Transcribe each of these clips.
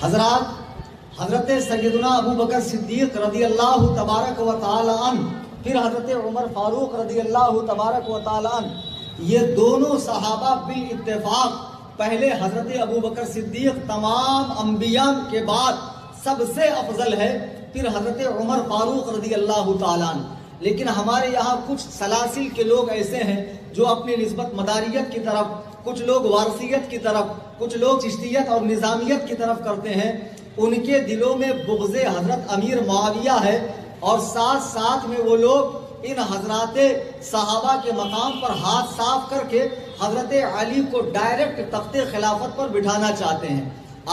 حضرات، حضرت سیدنا ابو بکر صدیق رضی اللہ تبارک و تعالی عنہ، پھر حضرت عمر فاروق رضی اللہ تبارک و تعالی عنہ، یہ دونوں صحابہ بالاتفاق پہلے حضرت ابو بکر صدیق تمام انبیاء کے بعد سب سے افضل ہے، پھر حضرت عمر فاروق رضی اللہ تعالی عنہ۔ لیکن ہمارے یہاں کچھ سلاسل کے لوگ ایسے ہیں جو اپنی نسبت مداریت کی طرف، کچھ لوگ وارثیت کی طرف، کچھ لوگ چشتیت اور نظامیت کی طرف کرتے ہیں۔ ان کے دلوں میں بغض حضرت امیر معاویہ ہے، اور ساتھ ساتھ میں وہ لوگ ان حضرات صحابہ کے مقام پر ہاتھ صاف کر کے حضرت علی کو ڈائریکٹ تخت خلافت پر بٹھانا چاہتے ہیں۔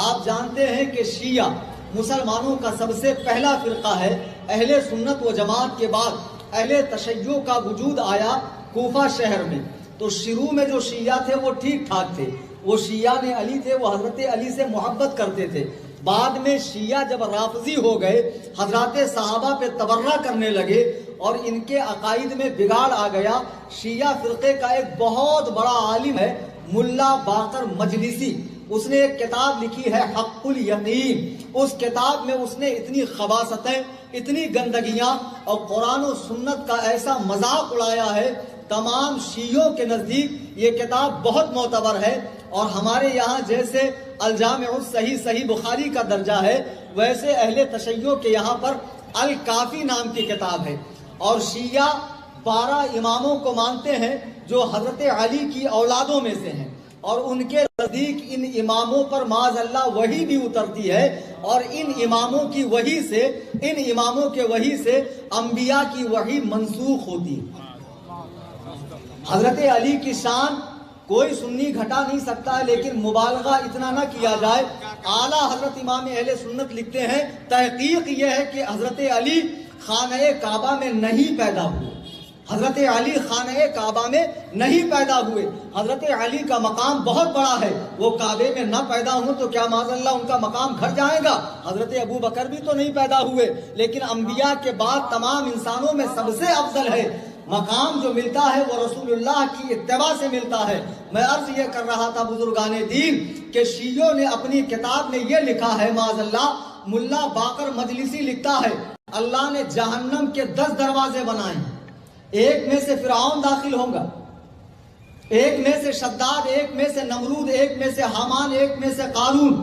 آپ جانتے ہیں کہ شیعہ مسلمانوں کا سب سے پہلا فرقہ ہے۔ اہل سنت و جماعت کے بعد اہل تشیع کا وجود آیا کوفہ شہر میں۔ تو شروع میں جو شیعہ تھے وہ ٹھیک ٹھاک تھے، وہ شیعہ نے علی تھے، وہ حضرت علی سے محبت کرتے تھے۔ بعد میں شیعہ جب رافضی ہو گئے، حضرات صحابہ پہ تبرہ کرنے لگے اور ان کے عقائد میں بگاڑ آ گیا۔ شیعہ فرقے کا ایک بہت بڑا عالم ہے ملا باقر مجلسی، اس نے ایک کتاب لکھی ہے حق الیقین۔ اس کتاب میں اس نے اتنی خباثتیں، اتنی گندگیاں اور قرآن و سنت کا ایسا مذاق اڑایا ہے، تمام شیعوں کے نزدیک یہ کتاب بہت معتبر ہے، اور ہمارے یہاں جیسے الجامع الصحیح صحیح بخاری کا درجہ ہے، ویسے اہل تشیع کے یہاں پر الکافی نام کی کتاب ہے۔ اور شیعہ 12 اماموں کو مانتے ہیں جو حضرت علی کی اولادوں میں سے ہیں، اور ان کے نزدیک ان اماموں پر معاذ اللہ وحی بھی اترتی ہے، اور ان اماموں کی وحی سے، ان اماموں کے وحی سے انبیاء کی وحی منسوخ ہوتی ہے۔ حضرت علی کی شان کوئی سنی گھٹا نہیں سکتا ہے، لیکن مبالغہ اتنا نہ کیا جائے۔ اعلیٰ حضرت امام اہل سنت لکھتے ہیں تحقیق یہ ہے کہ حضرت علی خانہ کعبہ میں نہیں پیدا ہوئے، حضرت علی خانہ کعبہ میں نہیں پیدا ہوئے۔ حضرت علی کا مقام بہت بڑا ہے، وہ کعبے میں نہ پیدا ہوں تو کیا معاذ اللہ ان کا مقام گھٹ جائے گا؟ حضرت ابو بکر بھی تو نہیں پیدا ہوئے، لیکن انبیاء کے بعد تمام انسانوں میں سب سے افضل ہے۔ مقام جو ملتا ہے وہ رسول اللہ کی اتباع سے ملتا ہے۔ میں عرض یہ کر رہا تھا بزرگان دین کہ شیعوں نے اپنی کتاب میں یہ لکھا ہے، معاذ اللہ ملا باقر مجلسی لکھتا ہے، اللہ نے جہنم کے 10 دروازے بنائے ہیں، ایک میں سے فرعون داخل ہوگا، ایک میں سے شداد، ایک میں سے نمرود، ایک میں سے حامان، ایک میں سے قارون،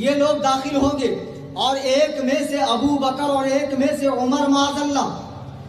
یہ لوگ داخل ہوں گے، اور ایک میں سے ابو بکر اور ایک میں سے عمر معاذ اللہ۔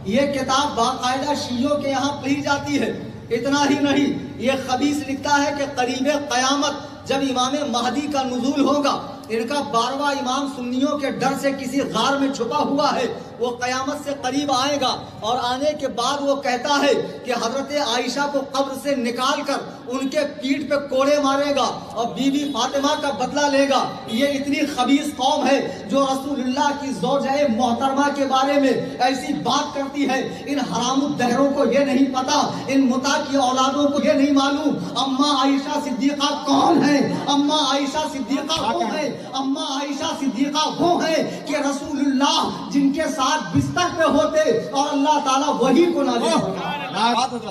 یہ کتاب باقاعدہ شیعوں کے یہاں پڑھی جاتی ہے۔ اتنا ہی نہیں، یہ خبیث لکھتا ہے کہ قریب قیامت جب امام مہدی کا نزول ہوگا، ان کا 12واں امام سنیوں کے ڈر سے کسی غار میں چھپا ہوا ہے، وہ قیامت سے قریب آئے گا، اور آنے کے بعد وہ کہتا ہے کہ حضرت عائشہ کو قبر سے نکال کر ان کے پیٹھ پہ کوڑے مارے گا اور بی بی فاطمہ کا بدلہ لے گا۔ یہ اتنی خبیث قوم ہے جو رسول اللہ کی زوجہ محترمہ کے بارے میں ایسی بات کرتی ہے۔ ان حرام الدہروں کو یہ نہیں پتا، ان متا کی اولادوں کو یہ نہیں معلوم اما عائشہ صدیقہ کون ہے۔ اما عائشہ صدیقہ وہ ہے، اما عائشہ صدیقہ وہ ہے کہ رسول اللہ جن کے ساتھ بستر پہ ہوتے اور اللہ تعالیٰ وحی کو نازل ہوتا۔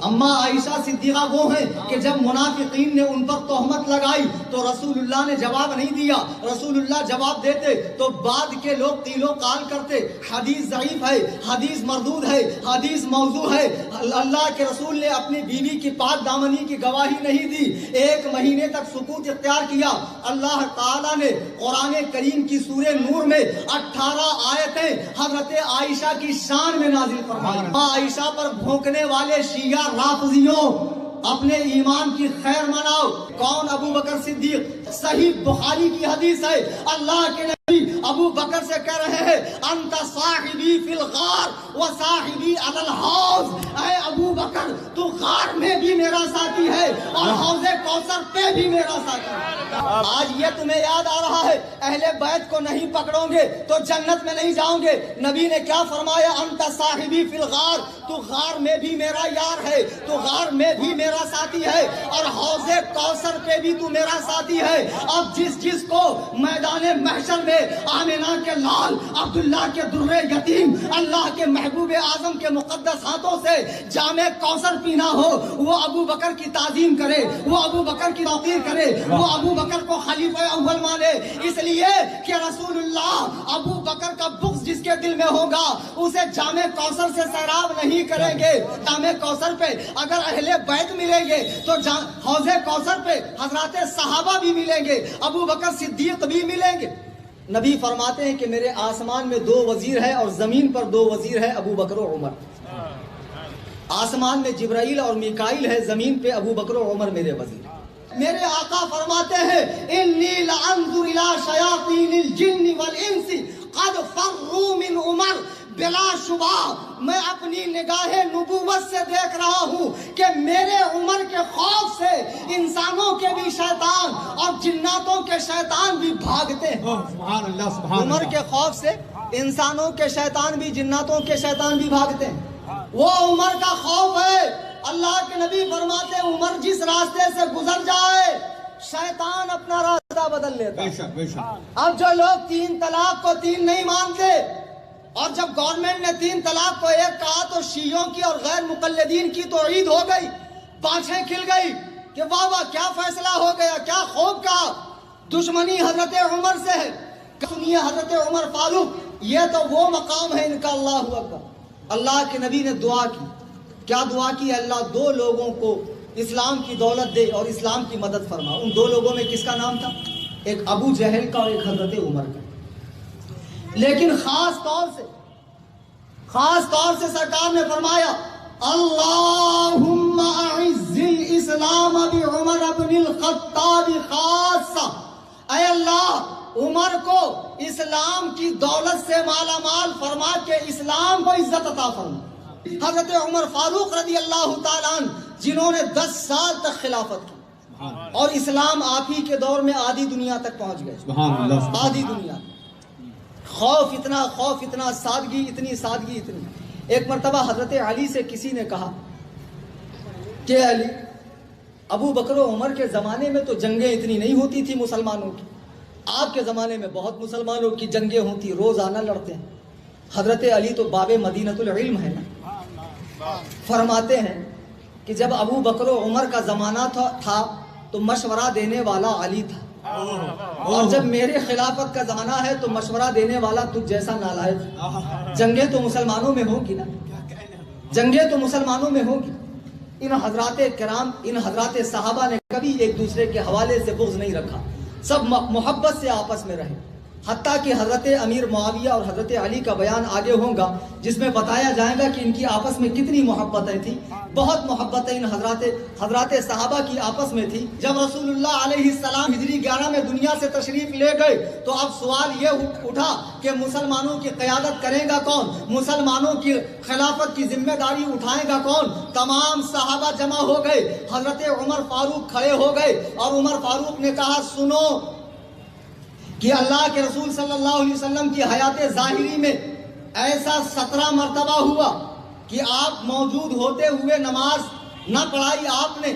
اما عائشہ صدیقہ وہ ہیں کہ جب منافقین نے ان پر تہمت لگائی تو رسول اللہ نے جواب نہیں دیا، رسول اللہ جواب دیتے تو بعد کے لوگ قیل و قال کرتے، حدیث ضعیف ہے، حدیث مردود ہے، حدیث موضوع ہے، اللہ کے رسول نے اپنی بیوی کی پاک دامنی کی گواہی نہیں دی، 1 مہینے تک سکوت اختیار کیا۔ اللہ تعالیٰ نے قرآن کریم کی سورہ نور میں 18 آیتیں حضرت عائشہ کی شان میں نازل فرمائی۔ عائشہ پر بھونکنے والے شیعہ رافضیوں، اپنے ایمان کی خیر مناؤ۔ کون؟ ابو بکر صدیق۔ صحیح بخاری کی حدیث ہے، اللہ کے نبی ابو بکر سے کہہ رہے ہیں انت صاحبی فی الغار و صاحبی علی الحوض، اے ابو بکر تو غار میں بھی میرا ساتھی ہے اور حوض کوثر پہ بھی میرا ساتھی ہے۔ آج یہ تمہیں یاد آ رہا ہے اہل بیت کو نہیں پکڑو گے تو جنت میں نہیں جاؤ گے۔ نبی نے کیا فرمایا؟ انت صاحبی فی الغار، تو غار میں بھی میرا یار ہے، تو غار میں بھی میرا ساتھی ہے، اور حوض کوثر پہ بھی تو میرا ساتھی ہے۔ اب جس کو میدان محشر میں آمنہ کے لال عبداللہ کے در یتیم اللہ کے محبوب اعظم کے مقدس ہاتھوں سے جامع کوثر پینا ہو، وہ ابو بکر کی تعظیم کرے، وہ ابو بکر کی توقیر کرے، وہ ابو بکر کو خلیفہ اول مانے، اس لیے کہ رسول اللہ ابو بکر کا بغض جس کے دل میں ہوگا اسے جامع کوثر سے سیراب نہیں کریں گے۔ جامع کوثر پہ اگر اہل بیت ملیں گے تو حوض کوثر پہ حضرات صحابہ بھی ملیں گے، ابو بکر صدیق بھی ملیں گے۔ نبی فرماتے ہیں کہ میرے آسمان میں 2 وزیر ہیں اور زمین پر 2 وزیر ہیں، ابو بکر و عمر۔ آسمان میں جبرائیل اور میکائیل ہے، زمین پہ ابو بکر و عمر میرے وزیر۔ میرے آقا فرماتے ہیں انی لانظر الی شیاطین الجن والانس قد فروا من عمر، بلا شبہ میں اپنی نگاہ نبوت سے دیکھ رہا ہوں کہ میرے عمر کے خوف سے انسانوں کے بھی شیطان اور جناتوں کے شیطان بھی بھاگتے ہیں۔ سبحان اللہ، سبحان اللہ۔ عمر کے خوف سے انسانوں کے شیطان بھی، جناتوں کے شیطان بھی بھاگتے ہیں۔ وہ عمر کا خوف ہے۔ اللہ کے نبی فرماتے ہیں عمر جس راستے سے گزر جائے شیطان اپنا راستہ بدل لیتا ہے۔ بے شک، بے شک۔ اب جو لوگ 3 طلاق کو 3 نہیں مانتے، اور جب گورنمنٹ نے 3 طلاق کو 1 کہا تو شیعوں کی اور غیر مقلدین کی تو عید ہو گئی، بانچیں کھل گئی کہ واہ واہ کیا فیصلہ ہو گیا، کیا خوب کہا۔ دشمنی حضرت عمر سے ہے۔ سنیے حضرت عمر فاروق، یہ تو وہ مقام ہے ان کا۔ اللہ اکبر۔ اللہ کے نبی نے دعا کی، کیا دعا کی؟ اللہ 2 لوگوں کو اسلام کی دولت دے اور اسلام کی مدد فرما۔ ان 2 لوگوں میں کس کا نام تھا؟ ایک ابو جہل کا اور ایک حضرت عمر کا۔ لیکن خاص طور سے سرکار نے فرمایا اللہم اعز الاسلام بعمر بن الخطاب خاصہ، اے اللہ عمر کو اسلام کی دولت سے مالا مال فرما کے اسلام کو عزت عطا فرما۔ حضرت عمر فاروق رضی اللہ تعالیٰ عنہ جنہوں نے 10 سال تک خلافت کی اور اسلام آپ ہی کے دور میں آدھی دنیا تک پہنچ گئے۔ سبحان اللہ۔ آدھی دنیا، خوف اتنا، سادگی اتنی۔ ایک مرتبہ حضرت علی سے کسی نے کہا کہ علی، ابو بکر و عمر کے زمانے میں تو جنگیں اتنی نہیں ہوتی تھی مسلمانوں کی، آپ کے زمانے میں بہت مسلمانوں کی جنگیں ہوتی، روزانہ لڑتے ہیں۔ حضرت علی تو باب مدینۃ العلم ہے نا۔ فرماتے ہیں کہ جب ابو بکر و عمر کا زمانہ تھا تو مشورہ دینے والا علی تھا، اور جب میرے خلافت کا زمانہ ہے تو مشورہ دینے والا تجھ جیسا نالائق۔ جنگیں تو مسلمانوں میں ہوگی نا، جنگیں تو مسلمانوں میں ہوگی۔ ان حضرات کرام، ان حضرات صحابہ نے کبھی ایک دوسرے کے حوالے سے بغض نہیں رکھا، سب محبت سے آپس میں رہے۔ حتیٰ کہ حضرت امیر معاویہ اور حضرت علی کا بیان آگے ہوگا جس میں بتایا جائے گا کہ ان کی آپس میں کتنی محبتیں تھیں۔ بہت محبتیں ان حضرات صحابہ کی آپس میں تھی۔ جب رسول اللہ علیہ السلام ہجری 11 میں دنیا سے تشریف لے گئے تو اب سوال یہ اٹھا کہ مسلمانوں کی قیادت کرے گا کون، مسلمانوں کی خلافت کی ذمہ داری اٹھائے گا کون۔ تمام صحابہ جمع ہو گئے، حضرت عمر فاروق کھڑے ہو گئے اور عمر فاروق نے کہا سنو کہ اللہ کے رسول صلی اللہ علیہ وسلم کی حیات ظاہری میں ایسا 17 مرتبہ ہوا کہ آپ موجود ہوتے ہوئے نماز نہ پڑھائی آپ نے۔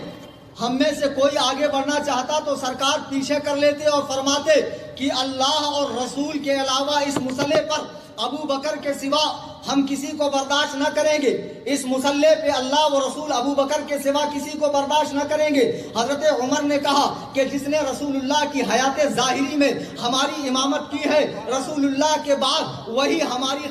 ہم میں سے کوئی آگے بڑھنا چاہتا تو سرکار پیچھے کر لیتے اور فرماتے کہ اللہ اور رسول کے علاوہ اس مسئلے پر ابو بکر کے سوا ہم کسی کو برداشت نہ کریں گے، اس مسئلے پہ اللہ و رسول ابو بکر کے سوا کسی کو برداشت نہ کریں گے۔ حضرت عمر نے کہا کہ جس نے رسول اللہ کی حیات ظاہری میں ہماری امامت کی ہے، رسول اللہ کے بعد وہی ہماری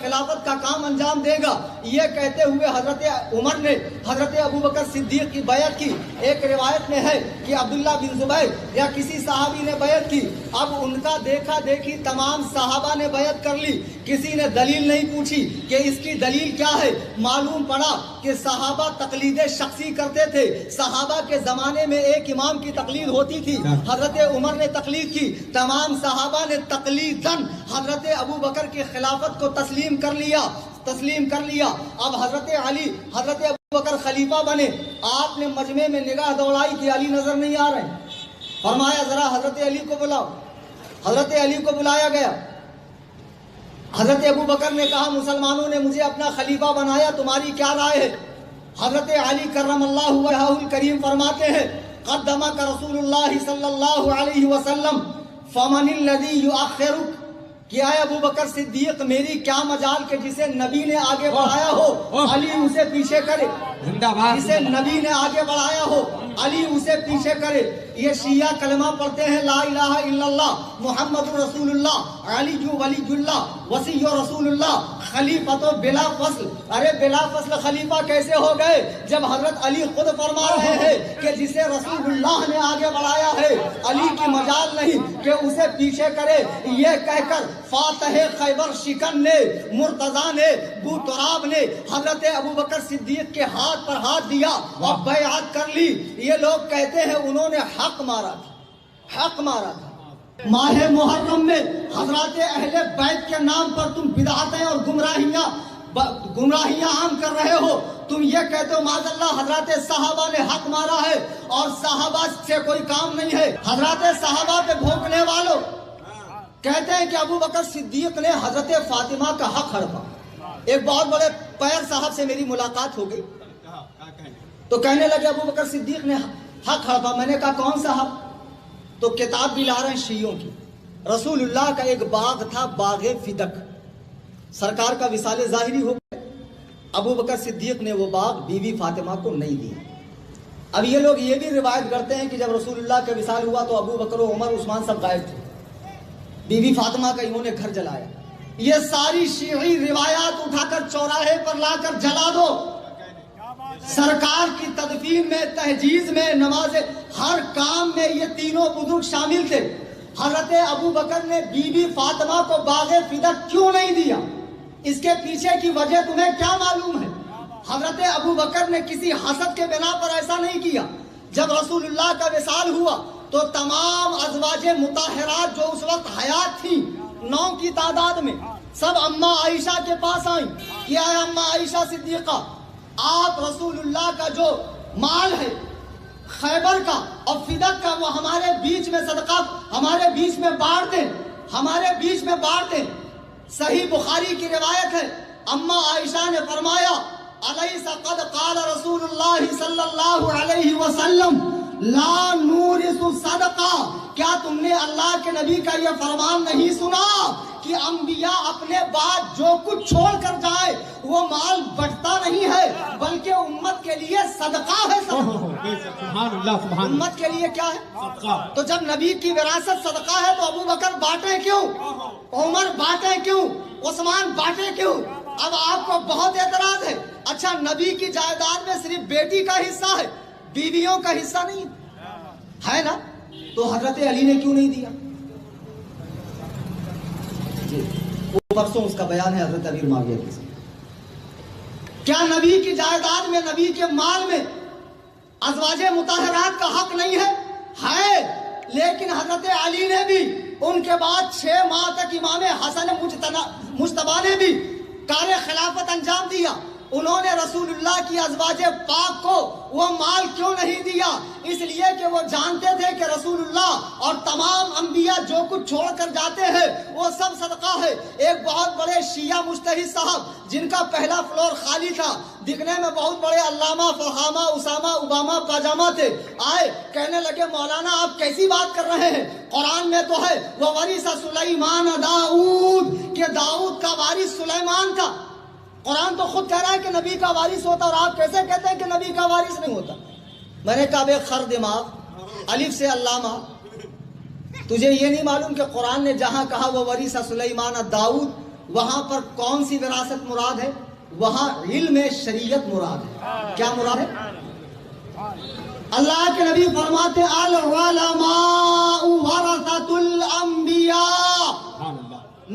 خلافت کا کام انجام دے گا۔ یہ کہتے ہوئے حضرت عمر نے حضرت ابو بکر صدیق کی بیعت کی۔ ایک روایت میں ہے کہ عبداللہ بن زبیر یا کسی صحابی نے بیعت کی۔ اب ان کا دیکھا دیکھی تمام صحابہ نے بیعت کر لی، کسی نے دلیل نہیں پوچھی کہ اس کی دلیل کیا ہے۔ معلوم پڑا کہ صحابہ تقلید شخصی کرتے تھے، صحابہ کے زمانے میں ایک امام کی تقلید ہوتی تھی، حضرت عمر نے تقلید کی، تمام صحابہ نے تقلیداً حضرت ابو بکر کی خلافت کو تسلیم کر لیا۔ اب حضرت ابو بکر خلیفہ بنے، آپ نے مجمع میں نگاہ دوڑائی کہ علی نظر نہیں آ رہے، فرمایا ذرا حضرت علی کو بلاؤ۔ حضرت علی کو بلایا گیا۔ حضرت ابو بکر نے کہا مسلمانوں نے مجھے اپنا خلیفہ بنایا، تمہاری کیا رائے ہے؟ حضرت علی کرم اللہ وجہہ الکریم فرماتے ہیں قدمک رسول اللہ صلی اللہ علیہ وسلم فمن الذی یؤخرک، کیا ہے ابو بکر صدیق میری کیا مجال کہ جسے نبی نے آگے بڑھایا ہو علی اسے پیچھے کرے، زندہ باد، جسے نبی نے آگے بڑھایا ہو علی اسے پیچھے کرے۔ یہ شیعہ کلمہ پڑھتے ہیں لا الہ الا اللہ محمد رسول اللہ علی ولی اللہ وصی رسول اللہ خلیفۃ بلا فصل۔ ارے بلا فصل خلیفہ کیسے ہو گئے جب حضرت علی خود فرما رہے ہیں کہ جسے رسول اللہ نے آگے بڑھایا ہے علی کی مجال نہیں کہ اسے پیچھے کرے۔ یہ کہہ کر فاتح خیبر شکن نے، مرتضی نے، بو تراب نے حضرت ابو بکر صدیق کے ہاتھ پر ہاتھ دیا اور بیعت کر لی۔ یہ لوگ کہتے ہیں انہوں نے حق مارا تھا، حق مارا تھا۔ ماہ محرم میں حضرات اہل بیت کے نام پر تم بدعتیں اور گمراہیاں عام کر رہے ہو۔ تم یہ کہتے ہو معاذ اللہ حضرات صحابہ نے حق مارا ہے اور صحابہ سے کوئی کام نہیں ہے۔ حضرات صحابہ پہ بھونکنے والوں کہتے ہیں کہ ابو بکر صدیق نے حضرت فاطمہ کا حق ہڑپا۔ ایک بہت بڑے پیر صاحب سے میری ملاقات ہو گئی تو کہنے لگے ابو بکر صدیق نے حق ہڑپا۔ میں نے کہا کون سا حق؟ تو کتاب بھی لا رہے ہیں شیعوں کی۔ رسول اللہ کا ایک باغ تھا، باغ فدق، سرکار کا وصال ظاہری ہو گیا، ابو بکر صدیق نے وہ باغ بیوی فاطمہ کو نہیں دیا۔ اب یہ لوگ یہ بھی روایت کرتے ہیں کہ جب رسول اللہ کا وصال ہوا تو ابو بکر و عمر عثمان سب غائب تھے، بیوی فاطمہ کا انہوں نے گھر جلایا۔ یہ ساری شیعی روایات اٹھا کر چوراہے پر لا کر جلا دو۔ سرکار کی تدفین میں، تہجیز میں، نماز، ہر کام میں یہ تینوں بزرگ شامل تھے۔ حضرت ابو بکر نے بی بی فاطمہ کو باغ فدق کیوں نہیں دیا؟ اس کے پیچھے کی وجہ تمہیں کیا معلوم ہے؟ حضرت ابو بکر نے کسی حسد کے بنا پر ایسا نہیں کیا۔ جب رسول اللہ کا وصال ہوا تو تمام ازواج مطہرات جو اس وقت حیات تھیں 9 کی تعداد میں، سب اماں عائشہ کے پاس آئیں۔ کیا ہے اماں عائشہ صدیقہ، آپ رسول اللہ کا جو مال ہے خیبر کا اور فدق کا وہ ہمارے بیچ میں صدقہ، ہمارے بیچ میں بانٹ دیں، ہمارے بیچ میں بانٹ دیں۔ صحیح بخاری کی روایت ہے، اماں عائشہ نے فرمایا الیس قد قال رسول اللہ صلی اللہ علیہ وسلم لا نورث صدقہ، کیا تم نے اللہ کے نبی کا یہ فرمان نہیں سنا کہ انبیاء اپنے بعد جو کچھ چھوڑ کر جائے وہ مال بٹتا نہیں ہے بلکہ امت کے لیے صدقہ ہے۔ سبحان اللہ، سبحان اللہ، امت کے لیے کیا ہے؟ صدقہ۔ تو جب نبی کی وراثت صدقہ ہے تو ابو بکر بانٹے کیوں، عمر بانٹے کیوں، عثمان بانٹے کیوں؟ اب آپ کو بہت اعتراض ہے، اچھا نبی کی جائیداد میں صرف بیٹی کا حصہ ہے، بیویوں کا حصہ نہیں ہے نا؟ تو حضرت علی نے کیوں نہیں دیا؟ وہ پرسوں اس کا بیان ہے حضرت امیر معاویہ کے ساتھ۔ کیا نبی کی جائیداد میں، نبی کے مال میں ازواج مطہرات کا حق نہیں ہے؟ ہے، لیکن حضرت علی نے بھی ان کے بعد 6 ماہ تک امام حسن مجتبی نے بھی کار خلافت انجام دیا۔ انہوں نے رسول اللہ کی ازواج پاک کو وہ مال کیوں نہیں دیا؟ اس لیے کہ وہ جانتے تھے کہ رسول اللہ اور تمام انبیاء جو کچھ چھوڑ کر جاتے ہیں وہ سب صدقہ ہے۔ ایک بہت بڑے شیعہ مجتہد صاحب جن کا پہلا فلور خالی تھا، دکھنے میں بہت بڑے علامہ، فہامہ، اسامہ، اوباما، پاجامہ تھے، آئے کہنے لگے مولانا آپ کیسی بات کر رہے ہیں؟ قرآن میں تو ہے وَوَرِثَ سُلَيْمَانَ داؤد، کہ داؤد کا وارث سلیمان تھا۔ قرآن تو خود کہہ رہا ہے کہ نبی کا وارث ہوتا، اور آپ کیسے کہتے ہیں کہ نبی کا وارث نہیں ہوتا؟ میں نے کہا بے خر دماغ، الف سے علامہ، تجھے یہ نہیں معلوم کہ قرآن نے جہاں کہا وہ وریث سلیمان داؤد، وہاں پر کون سی وراثت مراد ہے؟ وہاں علم شریعت مراد ہے۔ کیا مراد ہے؟ اللہ کے نبی فرماتے العلماء ورثۃ الانبیاء،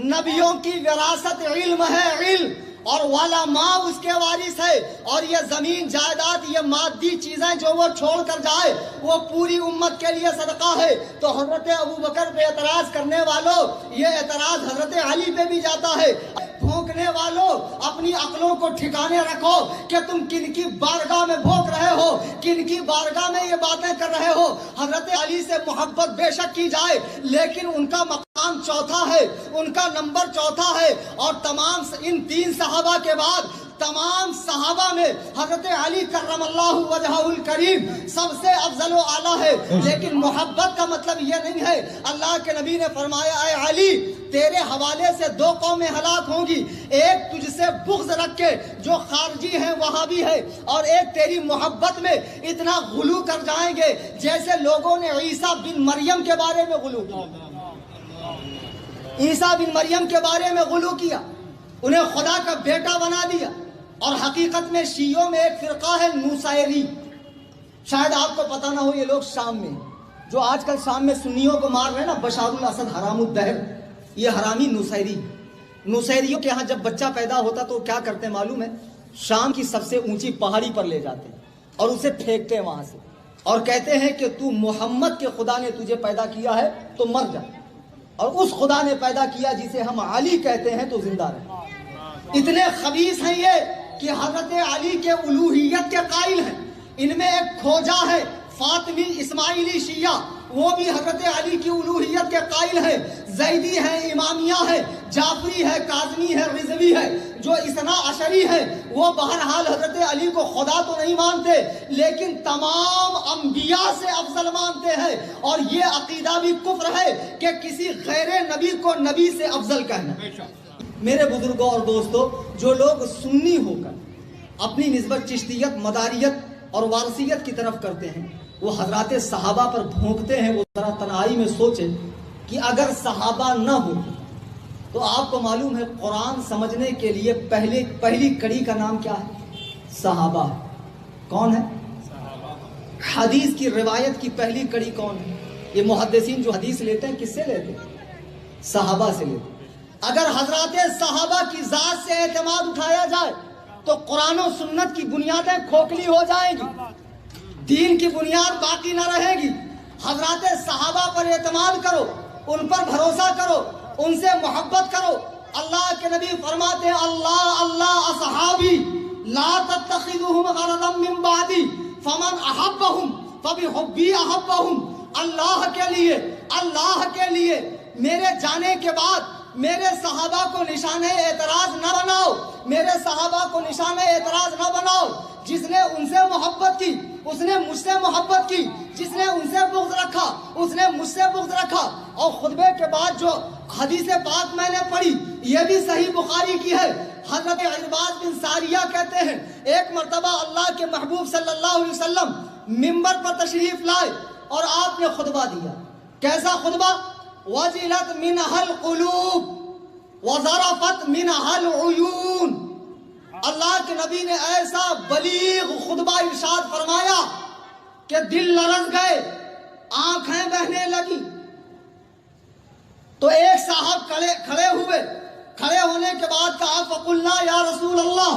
نبیوں کی وراثت علم ہے، علم، اور علماء اس کے وارث ہے۔ اور یہ زمین جائیداد، یہ مادی چیزیں جو وہ چھوڑ کر جائے وہ پوری امت کے لیے صدقہ ہے۔ تو حضرت ابو بکر پہ اعتراض کرنے والوں، یہ اعتراض حضرت علی پہ بھی جاتا ہے۔ بھونکنے والوں اپنی عقلوں کو ٹھکانے رکھو کہ تم کن کی بارگاہ میں بھونک رہے ہو، کن کی بارگاہ میں یہ باتیں کر رہے ہو۔ حضرت علی سے محبت بے شک کی جائے لیکن ان کا مقام چوتھا ہے، ان کا نمبر چوتھا ہے، اور تمام ان 3 صحابہ کے بعد تمام صحابہ میں حضرت علی کرم اللہ وجہہ الکریم سب سے افضل و اعلیٰ ہے، لیکن محبت کا مطلب یہ نہیں ہے۔ اللہ کے نبی نے فرمایا اے علی تیرے حوالے سے دو قومیں ہلاک ہوں گی، ایک تجھ سے بغض رکھ کے جو خارجی ہیں وہابی ہے، اور ایک تیری محبت میں اتنا غلو کر جائیں گے جیسے لوگوں نے عیسیٰ بن مریم کے بارے میں غلو کیا۔ عیسیٰ بن مریم کے بارے میں غلو کیا، انہیں خدا کا بیٹا بنا دیا۔ اور حقیقت میں شیعوں میں ایک فرقہ ہے نوسیری، شاید آپ کو پتہ نہ ہو، یہ لوگ شام میں جو آج کل شام میں سنیوں کو مار رہے ہیں نا، بشار الاسد حرام الدہر، یہ حرامی نوسیریوں کے ہاں جب بچہ پیدا ہوتا تو کیا کرتے ہیں معلوم ہے؟ شام کی سب سے اونچی پہاڑی پر لے جاتے ہیں اور اسے پھینکتے ہیں وہاں سے، اور کہتے ہیں کہ تو محمد کے خدا نے تجھے پیدا کیا ہے تو مر جا، اور اس خدا نے پیدا کیا جسے ہم علی کہتے ہیں تو زندہ رہے۔ اتنے خبیث ہیں یہ کہ حضرت علی کے الوہیت کے قائل ہیں۔ ان میں ایک کھوجا ہے فاطمی اسماعیلی شیعہ، وہ بھی حضرت علی کی الوہیت کے قائل ہے۔ زیدی ہے، امامیہ ہے، جعفری ہے، کاظمی ہے، رضوی ہے، جو اثنا عشری ہے، وہ بہرحال حضرت علی کو خدا تو نہیں مانتے لیکن تمام انبیاء سے افضل مانتے ہیں، اور یہ عقیدہ بھی کفر ہے کہ کسی غیر نبی کو نبی سے افضل کہنا۔ میرے بزرگوں اور دوستوں، جو لوگ سنی ہو کر اپنی نسبت چشتیت، مداریت اور وارثیت کی طرف کرتے ہیں، وہ حضرات صحابہ پر بھونکتے ہیں۔ وہ ذرا تنہائی میں سوچیں کہ اگر صحابہ نہ ہو تو آپ کو معلوم ہے قرآن سمجھنے کے لیے پہلی کڑی کا نام کیا ہے؟ صحابہ۔ کون ہے؟ حدیث کی روایت کی پہلی کڑی کون ہے؟ یہ محدثین جو حدیث لیتے ہیں کس سے لیتے ہیں؟ صحابہ سے لیتے ہیں۔ اگر حضرات صحابہ کی ذات سے اعتماد اٹھایا جائے تو قرآن و سنت کی بنیادیں کھوکھلی ہو جائیں گی، دین کی بنیاد باقی نہ رہے گی۔ حضرات صحابہ پر اعتماد کرو، ان پر بھروسہ کرو، ان سے محبت کرو۔ اللہ کے نبی فرماتے ہیں اللہ اللہ اصحابی لا تتخذوہم غرضا من بعدی فمن احبہم فبحبی احبہم۔ اللہ کے لیے میرے جانے کے بعد میرے صحابہ کو نشانہ اعتراض نہ بناؤ، میرے صحابہ کو نشانہ اعتراض نہ بناؤ۔ جس نے ان سے محبت کی اس نے مجھ سے محبت کی، جس نے ان سے بغض رکھا اس نے مجھ سے بغض رکھا۔ اور خطبے کے بعد جو حدیث پاک میں نے پڑھی یہ بھی صحیح بخاری کی ہے۔ حضرت عرباض بن ساریہ کہتے ہیں ایک مرتبہ اللہ کے محبوب صلی اللہ علیہ وسلم منبر پر تشریف لائے اور آپ نے خطبہ دیا۔ کیسا خطبہ؟ وَجِلَتْ مِنْهَا الْقُلُوبُ وَظَرَفَتْ مِنْهَا الْعُيُونُ۔ اللہ کے نبی نے ایسا بلیغ خطبہ ارشاد فرمایا کہ دل لرز گئے، آنکھیں بہنے لگی۔ تو ایک صاحب کھڑے ہوئے، کھڑے ہونے کے بعد کہا فَقُلْنَا يَا رَسُولَ اللَّهِ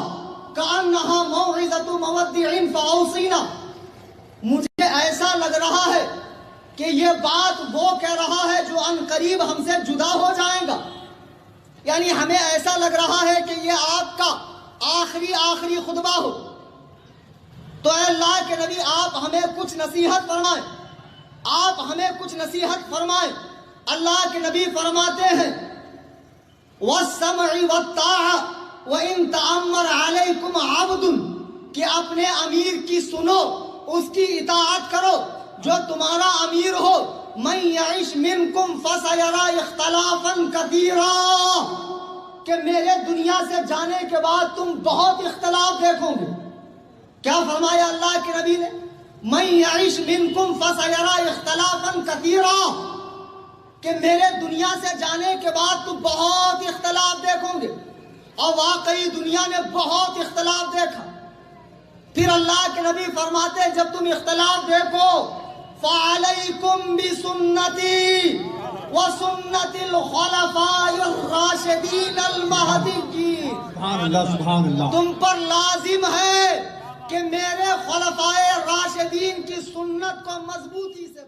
كَأَنَّهَا مَوْعِظَةُ مُوَدِّعٍ فَأَوْصِنَا۔ مجھے ایسا لگ رہا ہے کہ یہ بات وہ کہہ رہا ہے جو ان قریب ہم سے جدا ہو جائے گا، یعنی ہمیں ایسا لگ رہا ہے کہ یہ آپ کا آخری خطبہ ہو۔ تو اے اللہ کے نبی آپ ہمیں کچھ نصیحت فرمائیں، آپ ہمیں کچھ نصیحت فرمائیں۔ اللہ کے نبی فرماتے ہیں وَالسَّمْعِ وَالطَّاعَةِ وَإِن تَأَمَّرَ عَلَيْكُمْ عَبْدٌ، کہ اپنے امیر کی سنو، اس کی اطاعت کرو جو تمہارا امیر ہو۔ مَن يَعِشْ مِنْكُمْ فَسَيَرَى اخْتِلَافًا كَثِيرًا، کہ میرے دنیا سے جانے کے بعد تم بہت اختلاف دیکھو گے۔ کیا فرمایا اللہ کے نبی نے؟ مَن يَعِشْ مِنْكُمْ فَسَيَرَى اخْتِلَافًا كَثِيرًا، کہ میرے دنیا سے جانے کے بعد تم بہت اختلاف دیکھو گے۔ اور واقعی دنیا نے بہت اختلاف دیکھا۔ پھر اللہ کے نبی فرماتے ہیں جب تم اختلاف دیکھو فَعَلَيْكُمْ بِسُنَّتِي وَسُنَّتِ الْخُلَفَاءِ الرَّاشِدِينَ الْمَهْدِيِّينَ۔ سبحان اللہ۔ تم پر لازم ہے کہ میرے خلفائے راشدین کی سنت کو مضبوطی سے